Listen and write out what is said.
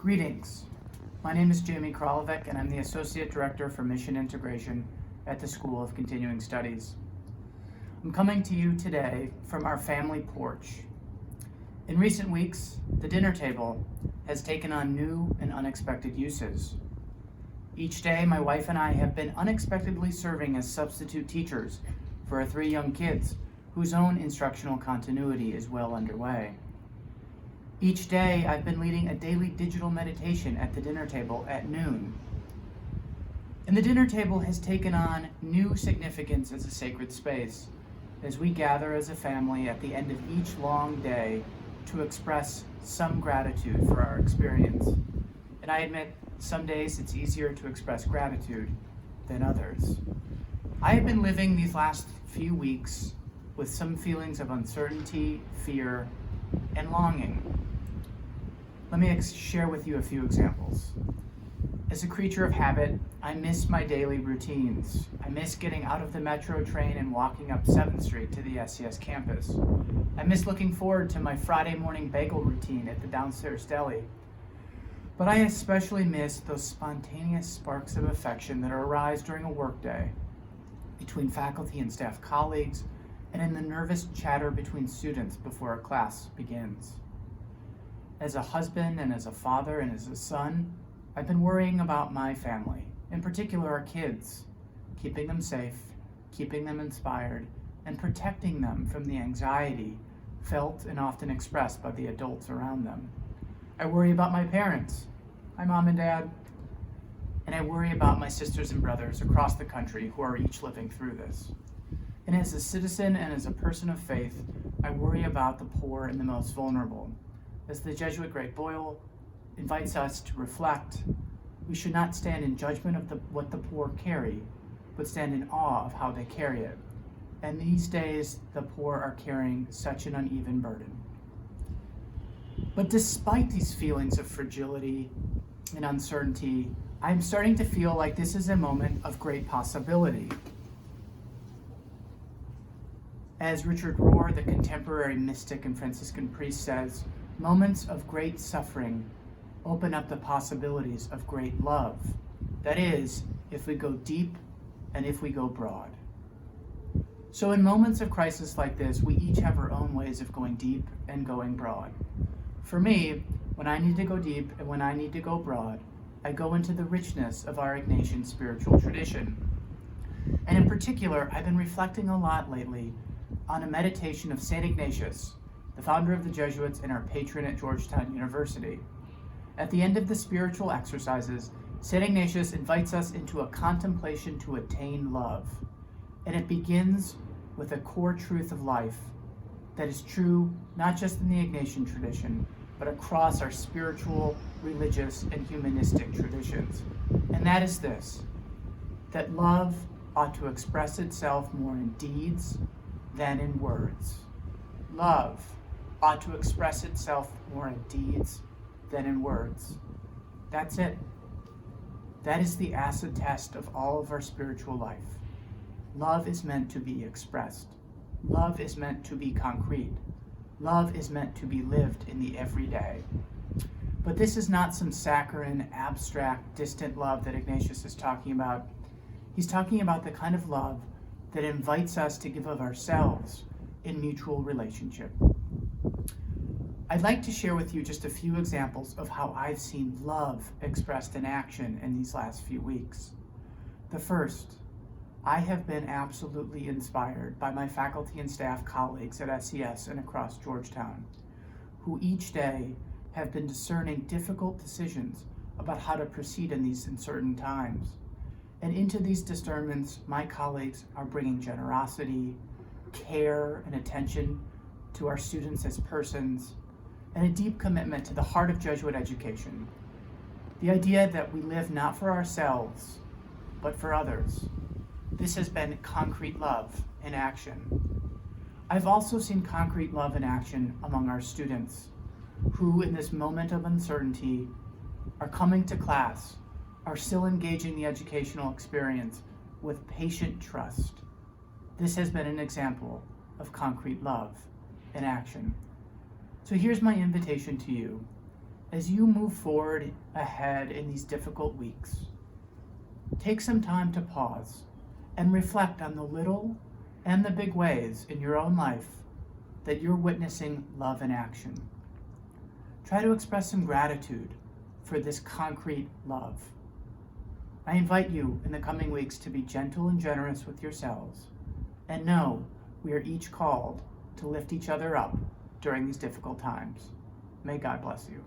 Greetings. My name is Jamie Kralovec, and I'm the Associate Director for Mission Integration at the School of Continuing Studies. I'm coming to you today from our family porch. In recent weeks, the dinner table has taken on new and unexpected uses. Each day, my wife and I have been unexpectedly serving as substitute teachers for our 3 young kids whose own instructional continuity is well underway. Each day, I've been leading a daily digital meditation at the dinner table at noon. And the dinner table has taken on new significance as a sacred space as we gather as a family at the end of each long day to express some gratitude for our experience. And I admit, some days it's easier to express gratitude than others. I have been living these last few weeks with some feelings of uncertainty, fear, and longing. Let me share with you a few examples. As a creature of habit, I miss my daily routines. I miss getting out of the metro train and walking up 7th Street to the SCS campus. I miss looking forward to my Friday morning bagel routine at the downstairs deli. But I especially miss those spontaneous sparks of affection that arise during a workday between faculty and staff colleagues and in the nervous chatter between students before a class begins. As a husband and as a father and as a son, I've been worrying about my family, in particular our kids, keeping them safe, keeping them inspired, and protecting them from the anxiety felt and often expressed by the adults around them. I worry about my parents, my mom and dad, and I worry about my sisters and brothers across the country who are each living through this. And as a citizen and as a person of faith, I worry about the poor and the most vulnerable. As the Jesuit Great Boyle invites us to reflect, we should not stand in judgment of what the poor carry, but stand in awe of how they carry it. And these days, the poor are carrying such an uneven burden. But despite these feelings of fragility and uncertainty, I'm starting to feel like this is a moment of great possibility. As Richard Rohr, the contemporary mystic and Franciscan priest, says, moments of great suffering open up the possibilities of great love. That is, if we go deep and if we go broad. So in moments of crisis like this, we each have our own ways of going deep and going broad. For me, when I need to go deep and when I need to go broad, I go into the richness of our Ignatian spiritual tradition. And in particular, I've been reflecting a lot lately on a meditation of St. Ignatius, the founder of the Jesuits and our patron at Georgetown University. At the end of the spiritual exercises, St. Ignatius invites us into a contemplation to attain love. And it begins with a core truth of life that is true not just in the Ignatian tradition, but across our spiritual, religious, and humanistic traditions. And that is this, that love ought to express itself more in deeds than in words. Love ought to express itself more in deeds than in words. That's it. That is the acid test of all of our spiritual life. Love is meant to be expressed. Love is meant to be concrete. Love is meant to be lived in the everyday. But this is not some saccharine, abstract, distant love that Ignatius is talking about. He's talking about the kind of love that invites us to give of ourselves in mutual relationship. I'd like to share with you just a few examples of how I've seen love expressed in action in these last few weeks. The first, I have been absolutely inspired by my faculty and staff colleagues at SCS and across Georgetown, who each day have been discerning difficult decisions about how to proceed in these uncertain times. And into these discernments, my colleagues are bringing generosity, care, and attention to our students as persons, and a deep commitment to the heart of Jesuit education. The idea that we live not for ourselves, but for others. This has been concrete love in action. I've also seen concrete love in action among our students, who in this moment of uncertainty are coming to class, are still engaging the educational experience with patient trust. This has been an example of concrete love in action. So here's my invitation to you. As you move forward ahead in these difficult weeks, take some time to pause and reflect on the little and the big ways in your own life that you're witnessing love in action. Try to express some gratitude for this concrete love. I invite you in the coming weeks to be gentle and generous with yourselves, and know we are each called to lift each other up during these difficult times. May God bless you.